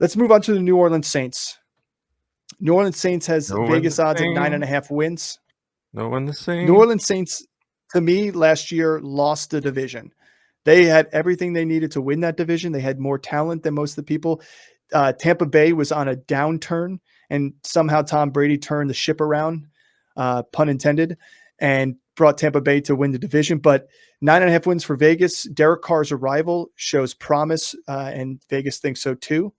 Let's move on to the New Orleans Saints. New Orleans Saints has No Vegas one the odds at same. 9.5 wins. No one the same. New Orleans Saints, to me, last year lost the division. They had everything they needed to win that division. They had more talent than most of the people. Tampa Bay was on a downturn, and somehow Tom Brady turned the ship around, pun intended, and brought Tampa Bay to win the division. But 9.5 wins for Vegas. Derrick Carr's arrival shows promise, and Vegas thinks so too.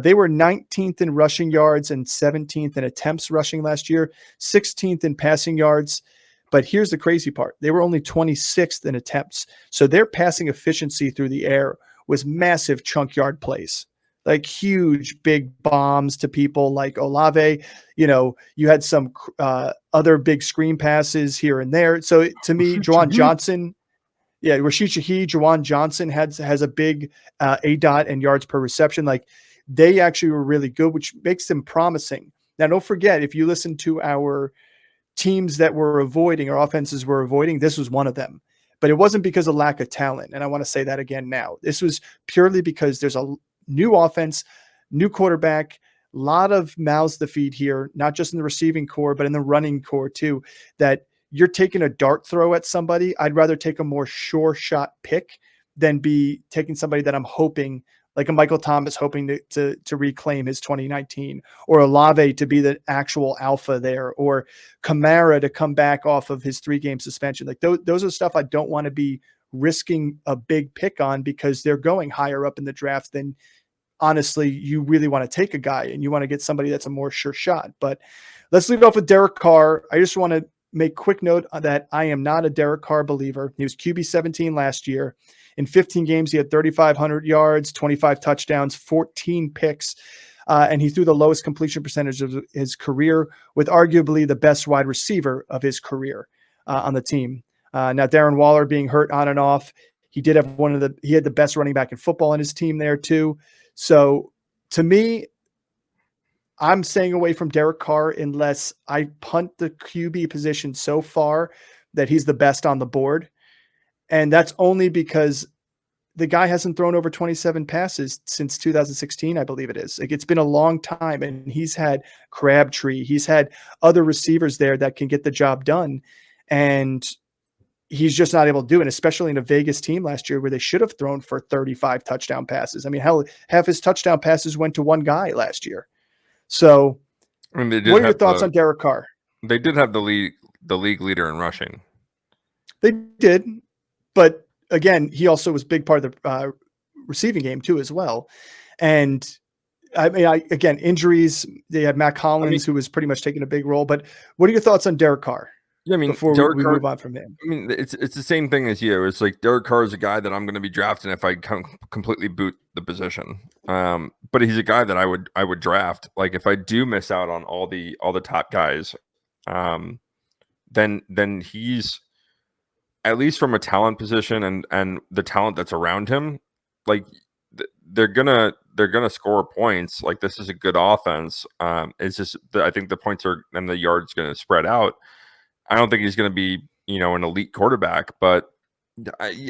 They were 19th in rushing yards and 17th in attempts rushing last year, 16th in passing yards. But here's the crazy part. They were only 26th in attempts. So their passing efficiency through the air was massive chunk yard plays, like huge, big bombs to people like Olave. You had some other big screen passes here and there. So to me, Juwan Johnson, Rashid Shaheed, Juwan Johnson has a big ADOT and yards per reception. Like they actually were really good, which makes them promising. Now, don't forget, if you listen to our teams that were avoiding or offenses were avoiding, this was one of them. But it wasn't because of lack of talent. And I want to say that again now. This was purely because there's a new offense, new quarterback, a lot of mouths to feed here, not just in the receiving core, but in the running core too, that you're taking a dart throw at somebody. I'd rather take a more sure shot pick than be taking somebody that I'm hoping, like a Michael Thomas hoping to reclaim his 2019, or Olave to be the actual alpha there, or Kamara to come back off of his 3-game suspension. Like those are stuff I don't want to be risking a big pick on, because they're going higher up in the draft than honestly you really want to take a guy, and you want to get somebody that's a more sure shot. But let's leave it off with Derrick Carr. I just want to make quick note that I am not a Derrick Carr believer. He was QB 17 last year. In 15 games, he had 3,500 yards, 25 touchdowns, 14 picks, and he threw the lowest completion percentage of his career with arguably the best wide receiver of his career on the team. Now, Darren Waller being hurt on and off, he did have he had the best running back in football in his team there too. So to me, I'm staying away from Derrick Carr unless I punt the QB position so far that he's the best on the board. And that's only because the guy hasn't thrown over 27 passes since 2016, I believe it is. Like, it's been a long time, and he's had Crabtree. He's had other receivers there that can get the job done. And he's just not able to do it, especially in a Vegas team last year where they should have thrown for 35 touchdown passes. I mean, hell, half his touchdown passes went to one guy last year. So what are your thoughts on Derrick Carr? They did have the league leader in rushing. They did. But again, he also was a big part of the receiving game too, as well. And I mean, again, injuries, they had Mac Hollins, who was pretty much taking a big role. But what are your thoughts on Derrick Carr? Yeah, I mean, before we move on from him. I mean, it's the same thing as you. It's like Derrick Carr is a guy that I'm going to be drafting if I completely boot the position. But he's a guy that I would draft. Like, if I do miss out on all the top guys, then he's, at least from a talent position and the talent that's around him, like they're gonna score points. Like, this is a good offense. It's just I think the points are and the yards going to spread out. I don't think he's going to be an elite quarterback, but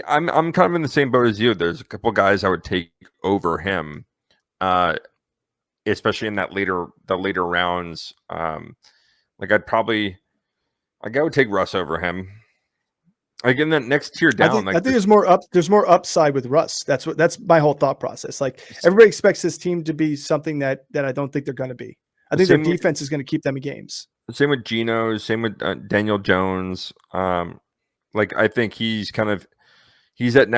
I'm kind of in the same boat as you. There's a couple guys I would take over him, especially in the later rounds. Like I would take Russ over him. Again, that next tier down. I think there's more upside with Russ. That's my whole thought process. Like, everybody expects this team to be something that I don't think they're going to be. I think their defense is going to keep them in games. Same with Geno. Same with Daniel Jones. Like, I think he's at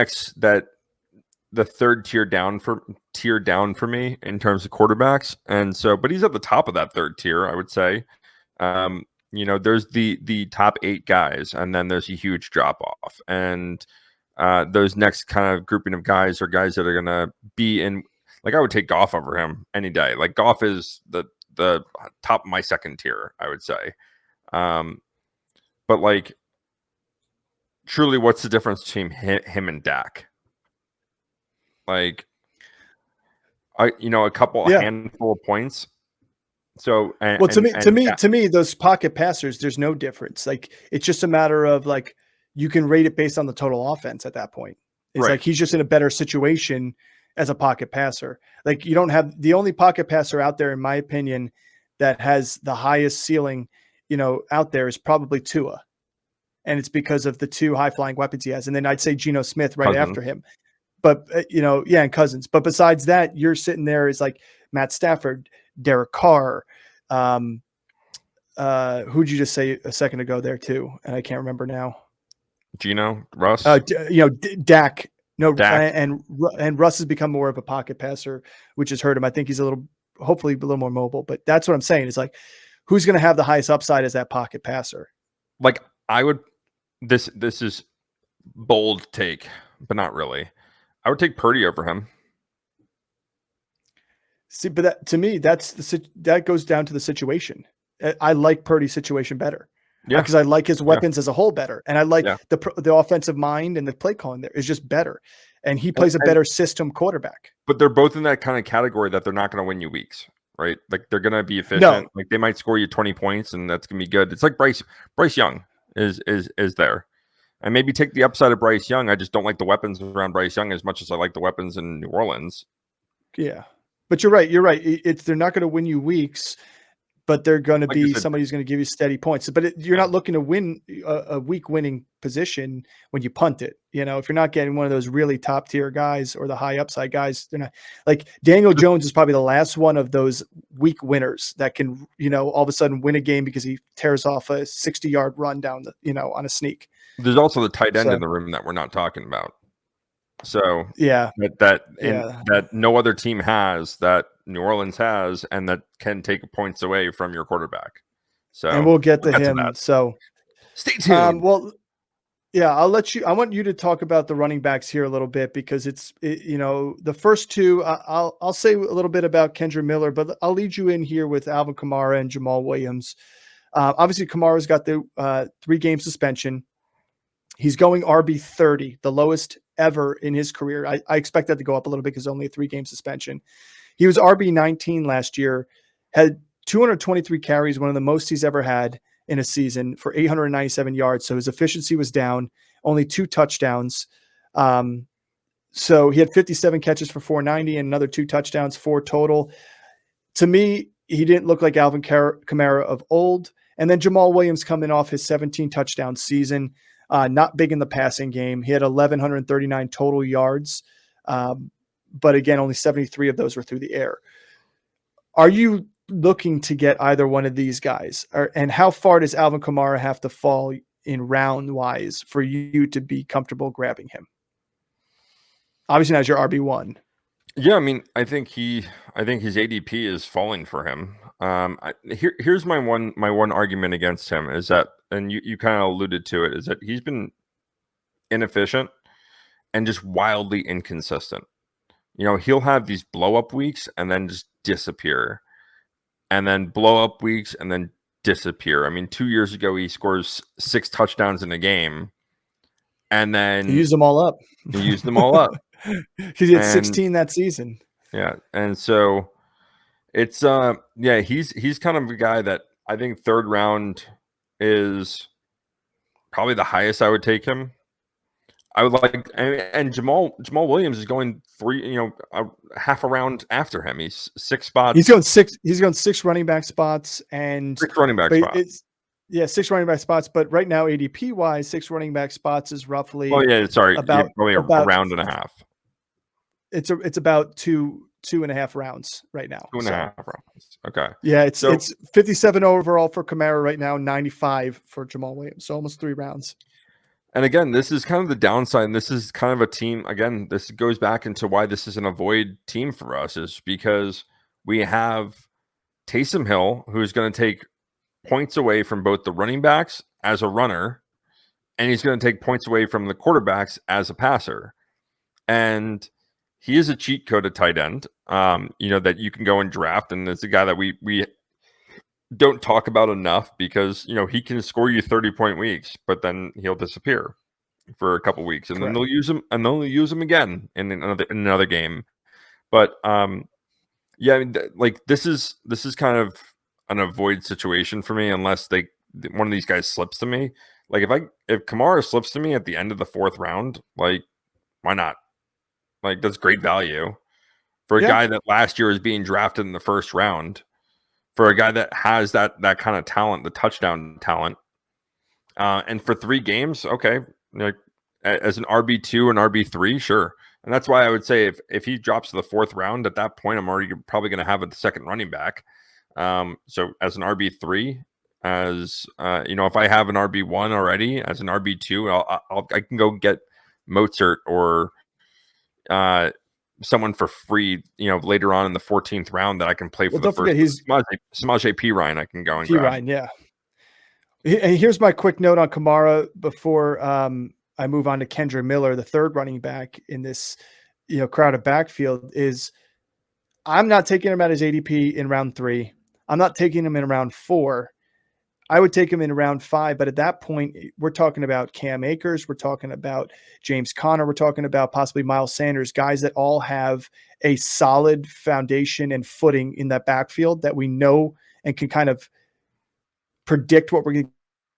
the third tier down for me in terms of quarterbacks. And so, but he's at the top of that third tier, I would say. There's the top 8 guys, and then there's a huge drop off. And those next kind of grouping of guys are guys that are going to be in, like, I would take Goff over him any day. Like, Goff is the top of my second tier, I would say. But like, truly, what's the difference between him and Dak? Like, a handful of points. So, to me, those pocket passers, there's no difference. Like, it's just a matter of, like, you can rate it based on the total offense at that point. It's right. Like, he's just in a better situation as a pocket passer. Like you don't have the only pocket passer out there, in my opinion, that has the highest ceiling, out there is probably Tua. And it's because of the two high flying weapons he has. And then I'd say Geno Smith right Cousins. after him. But, and Cousins. But besides that, you're sitting there is like Matt Stafford, Derrick Carr. Who'd you just say a second ago there too? And I can't remember now. Geno, Russ. Dak. No, Dak. And Russ has become more of a pocket passer, which has hurt him. I think he's hopefully a little more mobile. But that's what I'm saying. Is like, who's going to have the highest upside as that pocket passer? Like I would. This is bold take, but not really. I would take Purdy over him. See, but that, to me, that goes down to the situation. I like Purdy's situation better. Yeah, because I like his weapons as a whole better, and I like the offensive mind and the play calling there is just better, and he plays a better system quarterback. But they're both in that kind of category that they're not going to win you weeks, right? Like they're going to be efficient. No. Like they might score you 20 points, and that's going to be good. It's like Bryce Young is there, and maybe take the upside of Bryce Young. I just don't like the weapons around Bryce Young as much as I like the weapons in New Orleans. Yeah, but you're right. They're not going to win you weeks. But they're going to be somebody who's going to give you steady points. But you're not looking to win a week winning position when you punt it. If you're not getting one of those really top tier guys or the high upside guys, they're not like Daniel Jones is probably the last one of those week winners that can, all of a sudden win a game because he tears off a 60-yard run down on a sneak. There's also the tight end in the room that we're not talking about. So that no other team has, that New Orleans has, and that can take points away from your quarterback. So, and we'll get to him. So stay tuned. I want you to talk about the running backs here a little bit because the first two. I'll say a little bit about Kendre Miller, but I'll lead you in here with Alvin Kamara and Jamaal Williams. Obviously, Kamara's got the 3-game suspension. He's going RB 30, the lowest ever in his career. I expect that to go up a little bit because only a 3-game suspension. He was RB 19 last year, had 223 carries, one of the most he's ever had in a season for 897 yards. So his efficiency was down, only 2 touchdowns. So he had 57 catches for 490 and another 2 touchdowns, 4 total. To me, he didn't look like Alvin Kamara of old. And then Jamaal Williams coming off his 17 touchdown season. Not big in the passing game. He had 1,139 total yards. But again, only 73 of those were through the air. Are you looking to get either one of these guys? And how far does Alvin Kamara have to fall in round wise for you to be comfortable grabbing him? Obviously, now as your RB1. Yeah, I mean, I think his ADP is falling for him. Here's my one argument against him is that, and you kind of alluded to it, is that he's been inefficient and just wildly inconsistent. He'll have these blow up weeks and then just disappear, and then blow up weeks and then disappear. I mean, 2 years ago, he scores 6 touchdowns in a game, and then he used them all up. He had 16 that season. Yeah. And so it's, he's kind of a guy that I think 3rd round is probably the highest I would take him. I would like, and Jamaal Williams is going 3, half a round after him. He's 6 spots. He's going 6 running back spots and 6 running back spots. 6 running back spots. But right now, ADP wise, 6 running back spots is roughly. Oh yeah, sorry, probably a round and a half. It's about 2.5 rounds right now. 2.5 rounds. Okay. Yeah, it's 57 overall for Kamara right now, 95 for Jamaal Williams. So almost 3 rounds. And again, this is kind of the downside. And this is kind of a team. Again, this goes back into why this is an avoid team for us, is because we have Taysom Hill, who's going to take points away from both the running backs as a runner, and he's going to take points away from the quarterbacks as a passer. And he is a cheat code at tight end, that you can go and draft. And it's a guy that we don't talk about enough because, he can score you 30-point weeks, but then he'll disappear for a couple weeks, and then they'll use him, and they'll use him again in another game. But this is kind of an avoid situation for me unless one of these guys slips to me. Like if Kamara slips to me at the end of the 4th round, like why not? Like that's great value. for a Yeah. guy that last year was being drafted in the first round, for a guy that has that kind of talent, the touchdown talent. And for 3 games, okay, like as an RB2 and RB3, sure. And that's why I would say if he drops to the 4th round, at that point, I'm already probably going to have a second running back. So as an RB3, as if I have an RB1 already, as an RB2, I can go get Mozart or someone for free, later on in the 14th round that I can play for the Don't first. forget he's Samaje Perine. I can go and P. grab. Ryan, yeah. And here's my quick note on Kamara before I move on to Kendre Miller, the 3rd running back in this, crowded backfield. Is I'm not taking him at his ADP in round 3. I'm not taking him in round 4. I would take him in round 5, but at that point, we're talking about Cam Akers, we're talking about James Conner, we're talking about possibly Miles Sanders, guys that all have a solid foundation and footing in that backfield that we know and can kind of predict what we're going to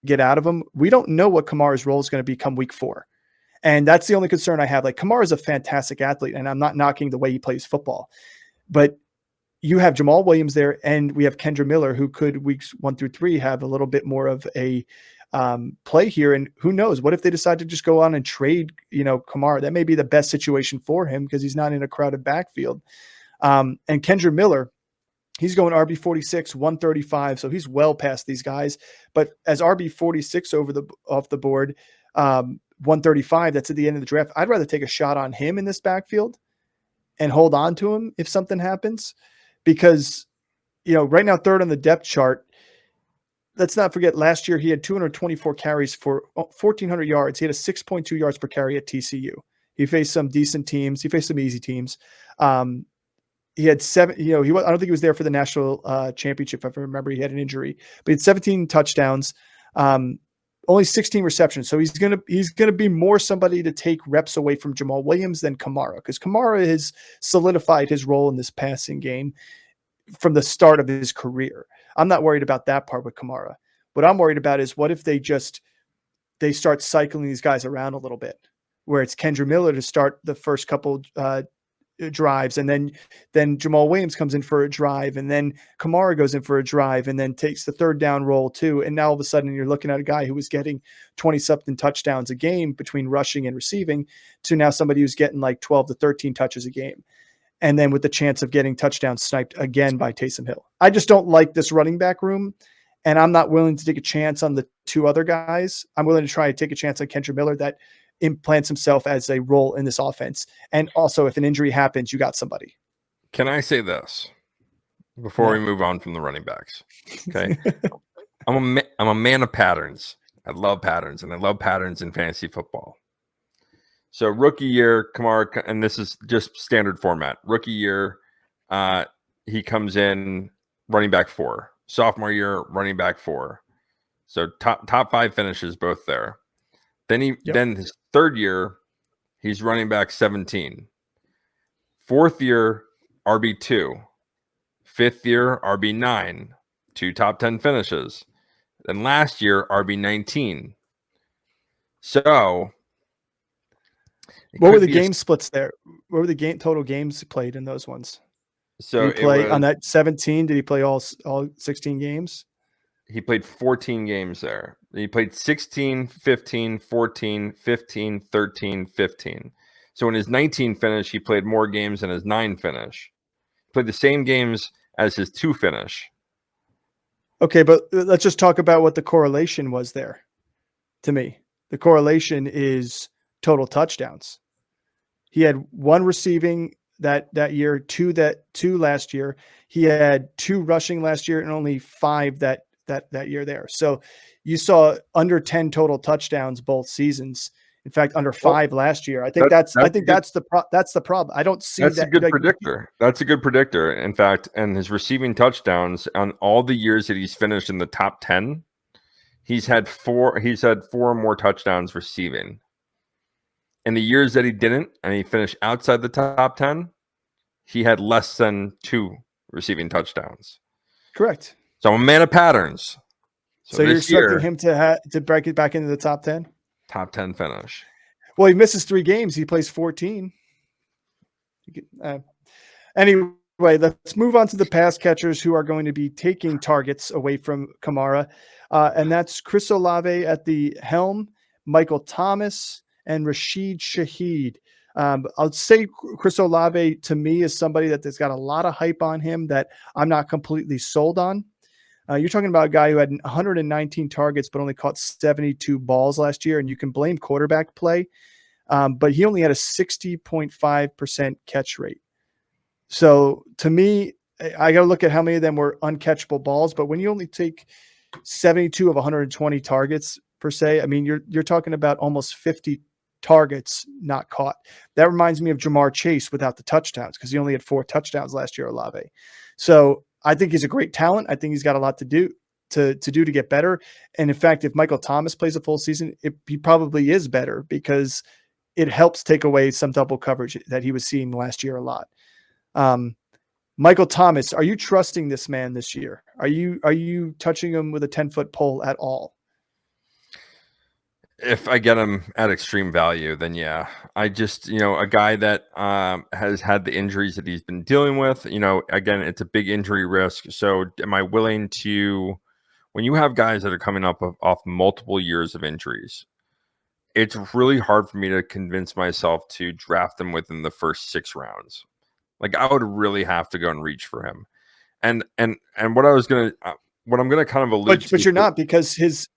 get out of them. We don't know what Kamara's role is going to be come week 4. And that's the only concern I have. Like, Kamara is a fantastic athlete, and I'm not knocking the way he plays football, but you have Jamaal Williams there, and we have Kendre Miller, who could weeks 1 through 3 have a little bit more of a play here. And who knows, what if they decide to just go on and trade, Kamara? That may be the best situation for him because he's not in a crowded backfield. And Kendre Miller, he's going RB 46, 135. So he's well past these guys, but as RB 46 off the board, 135, that's at the end of the draft. I'd rather take a shot on him in this backfield and hold on to him if something happens. Because, right now, 3rd on the depth chart. Let's not forget last year he had 224 carries for 1,400 yards. He had a 6.2 yards per carry at TCU. He faced some decent teams. He faced some easy teams. He had 7. I don't think he was there for the national championship. If I remember, he had an injury, but he had 17 touchdowns, only 16 receptions. So he's gonna be more somebody to take reps away from Jamaal Williams than Kamara, because Kamara has solidified his role in this passing game from the start of his career. I'm not worried about that part with Kamara. What I'm worried about is what if they start cycling these guys around a little bit, where it's Kendre Miller to start the first couple drives, and then Jamaal Williams comes in for a drive, and then Kamara goes in for a drive, and then takes the 3rd down role too. And now all of a sudden you're looking at a guy who was getting 20-something touchdowns a game between rushing and receiving to now somebody who's getting like 12 to 13 touches a game. And then with the chance of getting touchdowns sniped again by Taysom Hill. I just don't like this running back room, and I'm not willing to take a chance on the 2 other guys. I'm willing to try and take a chance on Kendre Miller that implants himself as a role in this offense. And also, if an injury happens, you got somebody. Can I say this before we move on from the running backs? Okay. I'm a man of patterns. I love patterns, and I love patterns in fantasy football. So rookie year, Kamara, and this is just standard format. Rookie year, he comes in running back 4. Sophomore year, running back 4. So top 5 finishes both there. Then then his 3rd year, he's running back 17. 4th year, RB2. 5th year, RB9. 2 top 10 finishes. Then last year, RB19. So what were the game splits there? What were the total games played in those ones? So did he play on that 17? Did he play all 16 games? He played 14 games there. He played 16, 15, 14, 15, 13, 15. So in his 19 finish, he played more games than his 9 finish. He played the same games as his 2 finish. Okay, but let's just talk about what the correlation was there. To me, the correlation is total touchdowns. He had 1 receiving that year, 2 last year. He had 2 rushing last year and only 5 that year there. So you saw under 10 total touchdowns both seasons. In fact, under 5 last year. I think that's the problem. I don't see that's that. A good predictor. That's a good predictor. In fact, and his receiving touchdowns on all the years that he's finished in the top 10, he's had 4 more touchdowns receiving. In the years that he didn't, and he finished outside the top 10, he had less than 2 receiving touchdowns. Correct. So I'm a man of patterns. So you're expecting him to break it back into the top 10? Top 10 finish. Well, he misses 3 games. He plays 14. Anyway, let's move on to the pass catchers who are going to be taking targets away from Kamara. And that's Chris Olave at the helm, Michael Thomas, and Rashid Shaheed. I'll say Chris Olave to me is somebody that has got a lot of hype on him that I'm not completely sold on. You're talking about a guy who had 119 targets but only caught 72 balls last year, and you can blame quarterback play, but he only had a 60.5% catch rate. So to me, I got to look at how many of them were uncatchable balls. But when you only take 72 of 120 targets per se, I mean, you're talking about almost 50 targets not caught. That reminds me of Jamar Chase without the touchdowns, because he only had 4 touchdowns last year, Olave. So I think he's a great talent. I think he's got a lot to do to get better. And in fact, if Michael Thomas plays a full season, he probably is better, because it helps take away some double coverage that he was seeing last year a lot. Michael Thomas, are you trusting this man this year? Are you touching him with a 10-foot pole at all? If I get him at extreme value, then yeah. I just, a guy that has had the injuries that he's been dealing with, again, it's a big injury risk. So am I willing to, when you have guys that are coming up off multiple years of injuries, it's really hard for me to convince myself to draft them within the first 6 rounds. Like, I would really have to go and reach for him. And what I'm gonna kind of allude to, but you're not, because his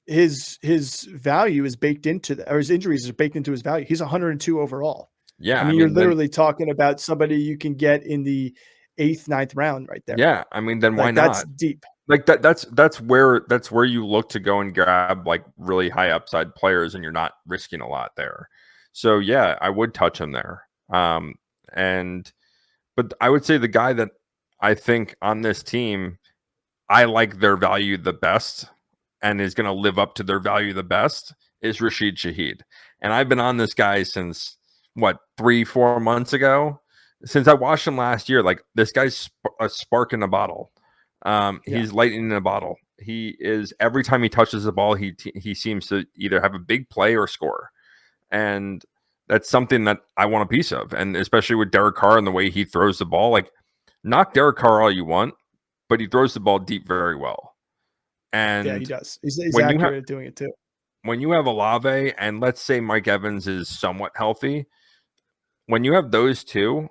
value is baked into or his injuries are baked into his value. He's 102 overall. Yeah, I mean, you're literally talking about somebody you can get in the 8th, 9th round right there. Yeah, I mean, then why not? That's deep. Like that's where you look to go and grab like really high upside players, and you're not risking a lot there. So yeah, I would touch him there. But I would say the guy that I think on this team, I like their value the best and is going to live up to their value the best, is Rashid Shaheed. And I've been on this guy since 3-4 months ago, since I watched him last year. Like, this guy's a spark in a bottle. He's lightning in a bottle. He is, every time he touches the ball, he seems to either have a big play or score. And that's something that I want a piece of. And especially with Derrick Carr and the way he throws the ball, like, knock Derrick Carr all you want, but he throws the ball deep very well. And yeah, he does. He's accurate at doing it too. When you have Olave and let's say Mike Evans is somewhat healthy, when you have those two,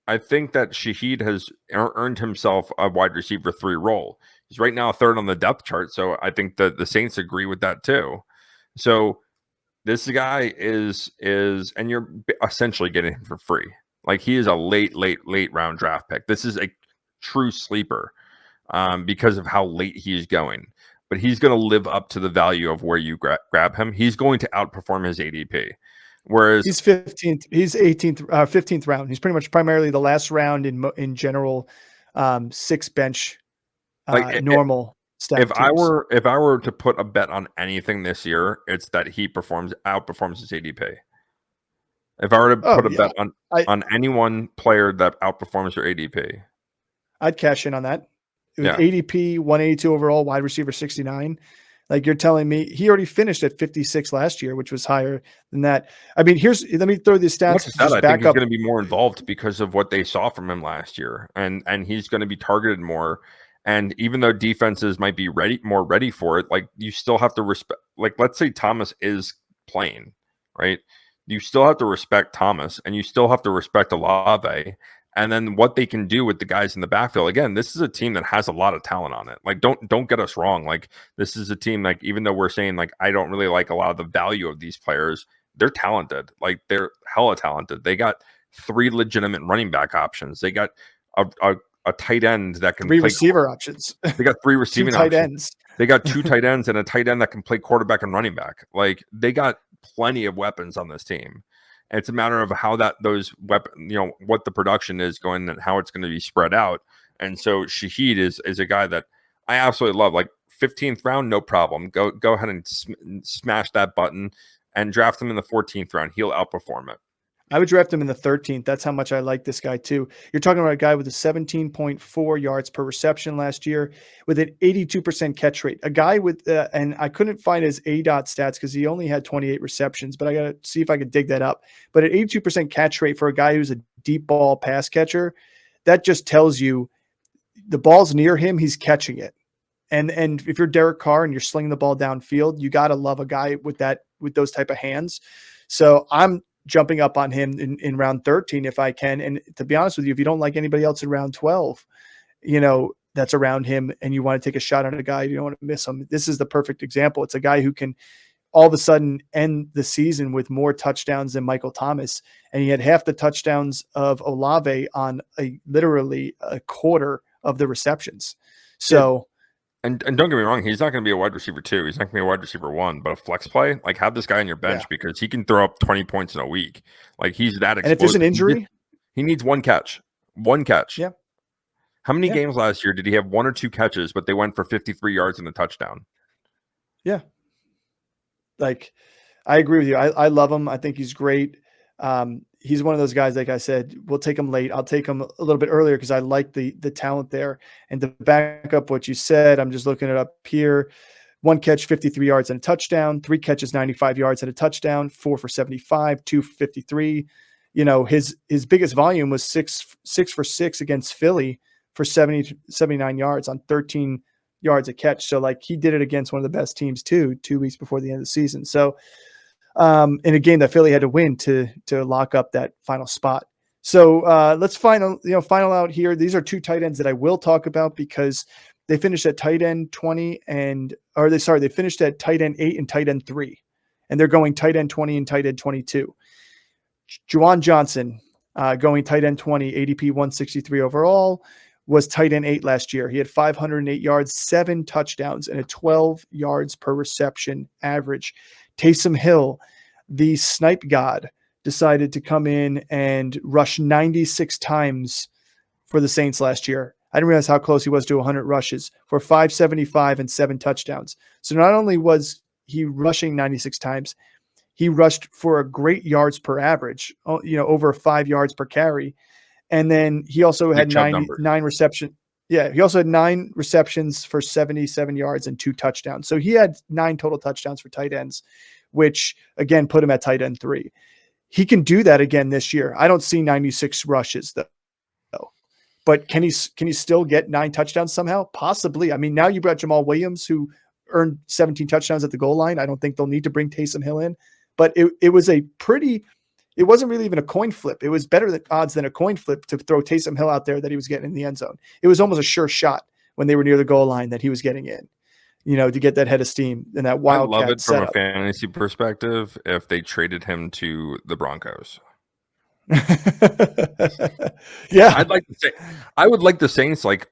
I think that Shaheed has earned himself a wide receiver 3 role. He's right now 3rd on the depth chart, so I think that the Saints agree with that too. So this guy is, and you're essentially getting him for free. Like, he is a late round draft pick. This is a true sleeper because of how late he's going. But he's going to live up to the value of where you grab him. He's going to outperform his ADP. Whereas he's 15th, he's 18th, 15th round. He's pretty much primarily the last round in general 6 bench normal. If I were to put a bet on anything this year, it's that he outperforms his ADP. If I were to put a bet on any one player that outperforms their ADP, I'd cash in on that. It was ADP 182 overall, wide receiver 69. Like, you're telling me he already finished at 56 last year, which was higher than that. I mean, let me throw these stats. I think he's going to be more involved because of what they saw from him last year, and he's going to be targeted more. And even though defenses might be more ready for it, like, you still have to respect. Like, let's say Thomas is playing, right? You still have to respect Thomas, and you still have to respect Olave. And then what they can do with the guys in the backfield. Again, this is a team that has a lot of talent on it. Like, don't get us wrong. Like, this is a team, like, even though we're saying, like, I don't really like a lot of the value of these players, they're talented. Like, they're hella talented. They got 3 legitimate running back options. They got a tight end that can 3 receiver options. They got 3 receiving 2 tight options. ends. They got 2 tight ends and a tight end that can play quarterback and running back. Like, they got plenty of weapons on this team. And it's a matter of how those weapons, what the production is going and how it's going to be spread out. And so Shaheed is a guy that I absolutely love. Like, 15th round, no problem. Go ahead and smash that button and draft him in the 14th round. He'll outperform it. I would draft him in the 13th. That's how much I like this guy too. You're talking about a guy with a 17.4 yards per reception last year with an 82% catch rate. A guy with, and I couldn't find his ADOT stats because he only had 28 receptions, but I got to see if I could dig that up. But an 82% catch rate for a guy who's a deep ball pass catcher, that just tells you the ball's near him, he's catching it. And if you're Derrick Carr and you're slinging the ball downfield, you got to love a guy with those type of hands. So I'm jumping up on him in round 13 if I can. And to be honest with you, if you don't like anybody else in round 12, that's around him and you want to take a shot on a guy, you don't want to miss him. This is the perfect example. It's a guy who can all of a sudden end the season with more touchdowns than Michael Thomas. And he had half the touchdowns of Olave on literally a quarter of the receptions. So, and don't get me wrong, he's not going to be a wide receiver 2. He's not going to be a wide receiver 1, but a flex play, like have this guy on your bench because he can throw up 20 points in a week. Like he's that explosive. And if there's an injury, he needs one catch. One catch. Yeah. How many games last year did he have 1 or 2 catches, but they went for 53 yards and a touchdown? Yeah. Like, I agree with you. I love him. I think he's great. He's one of those guys, like I said, we'll take him late. I'll take him a little bit earlier because I like the talent there. And to back up what you said, I'm just looking it up here. 1 catch, 53 yards and a touchdown. 3 catches, 95 yards and a touchdown. 4 for 75, 2 for 53. His biggest volume was 6 for 6 against Philly for 79 yards on 13 yards a catch. So like he did it against one of the best teams too, 2 weeks before the end of the season. So in a game that Philly had to win to lock up that final spot. So let's final out here. These are 2 tight ends that I will talk about because they finished at tight end 20 they finished at tight end 8 and tight end 3. And they're going tight end 20 and tight end 22. Juwan Johnson going tight end 20, ADP 163 overall, was tight end 8 last year. He had 508 yards, 7 touchdowns, and a 12 yards per reception average. Taysom Hill, the snipe god, decided to come in and rush 96 times for the Saints last year. I didn't realize how close he was to 100 rushes for 575 and 7 touchdowns. So not only was he rushing 96 times, he rushed for a great yards per average, over 5 yards per carry. And then he also had 9 receptions. Yeah, he also had 9 receptions for 77 yards and 2 touchdowns. So he had 9 total touchdowns for tight ends, which again put him at tight end 3. He can do that again this year. I don't see 96 rushes though. But can he still get 9 touchdowns somehow? Possibly. I mean, now you've got Jamaal Williams who earned 17 touchdowns at the goal line. I don't think they'll need to bring Taysom Hill in, but it wasn't really even a coin flip. It was better odds than a coin flip to throw Taysom Hill out there that he was getting in the end zone. It was almost a sure shot when they were near the goal line that he was getting in, to get that head of steam and that wildcat I love it setup. from a fantasy perspective if they traded him to the Broncos. Yeah. I would like the Saints like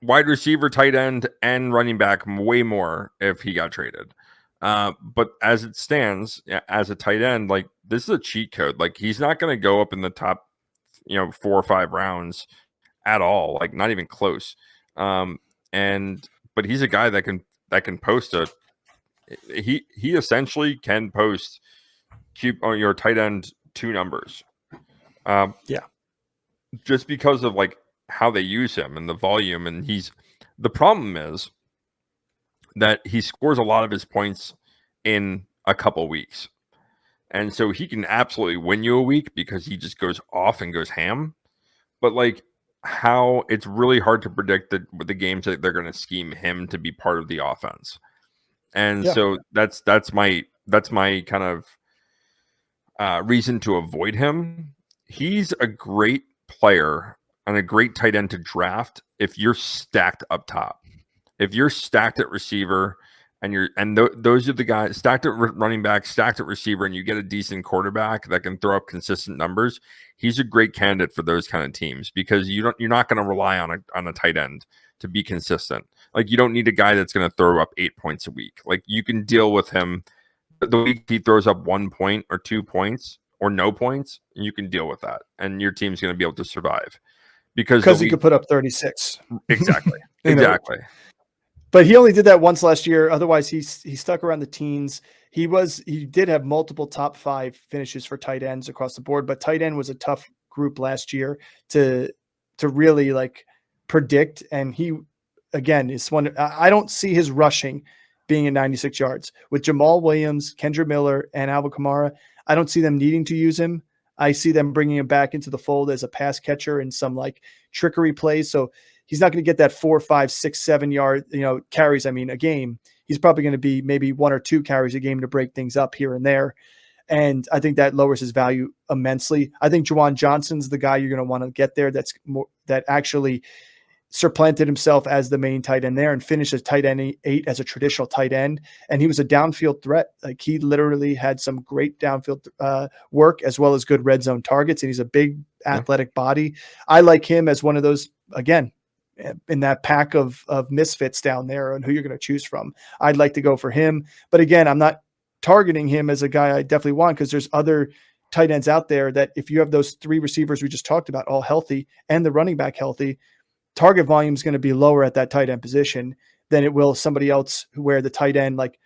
wide receiver, tight end, and running back way more if he got traded. But as it stands, as a tight end, like this is a cheat code. Like he's not going to go up in the top, 4 or 5 rounds at all. Like not even close. But he's a guy that can post he essentially can post on your tight end 2 numbers. Just because of like how they use him and the volume, and the problem is that he scores a lot of his points in a couple weeks. And so he can absolutely win you a week because he just goes off and goes ham. But like how it's really hard to predict the games that they're going to scheme him to be part of the offense. And so that's my kind of reason to avoid him. He's a great player and a great tight end to draft if you're stacked up top. If you're stacked at receiver and those are the guys stacked at running back, stacked at receiver, and you get a decent quarterback that can throw up consistent numbers, he's a great candidate for those kind of teams because you're not going to rely on a tight end to be consistent. Like you don't need a guy that's going to throw up 8 points a week. Like you can deal with him the week he throws up 1 point or 2 points or no points, and you can deal with that, and your team's going to be able to survive because he could put up 36. Exactly. Exactly. But he only did that once last year. Otherwise, he stuck around the teens. He did have multiple top 5 finishes for tight ends across the board, but tight end was a tough group last year to really like predict. And he, again, is one. I don't see his rushing being at 96 yards with Jamaal Williams, Kendre Miller, and Alvin Kamara. I don't see them needing to use him. I see them bringing him back into the fold as a pass catcher and some like trickery plays. So he's not going to get that 4, 5, 6, 7 yard, carries. I mean, a game. He's probably going to be maybe 1 or 2 carries a game to break things up here and there. And I think that lowers his value immensely. I think Juwan Johnson's the guy you're going to want to get there. That actually supplanted himself as the main tight end there and finished as tight end 8 as a traditional tight end. And he was a downfield threat. Like he literally had some great downfield work as well as good red zone targets. And he's a big athletic body. I like him as one of those, again, in that pack of misfits down there and who you're going to choose from. I'd like to go for him. But again, I'm not targeting him as a guy I definitely want, because there's other tight ends out there that if you have those 3 receivers we just talked about all healthy and the running back healthy, target volume is going to be lower at that tight end position than it will somebody else where the tight end like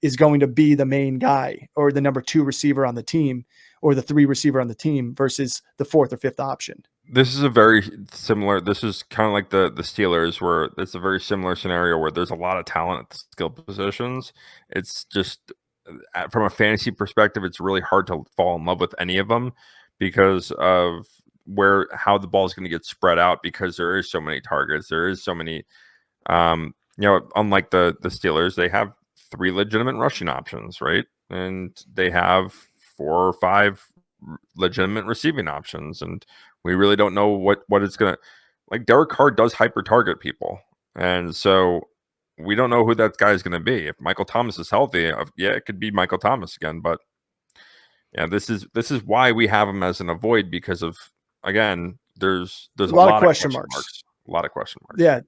is going to be the main guy or the number 2 receiver on the team or the 3 receiver on the team versus the 4th or 5th option. This is a very similar. This is kind of like the Steelers, where it's a very similar scenario where there's a lot of talent at the skill positions. It's just from a fantasy perspective, it's really hard to fall in love with any of them because of how the ball is going to get spread out, because there is so many targets. There is so many, unlike the Steelers, they have 3 legitimate rushing options, right? And they have 4 or 5 legitimate receiving options. And we really don't know what it's going to, like Derrick Carr does hyper target people. And so we don't know who that guy is going to be. If Michael Thomas is healthy, it could be Michael Thomas again. But yeah, this is why we have him as an avoid, because of, again, there's a lot of question marks. A lot of question marks. Yeah,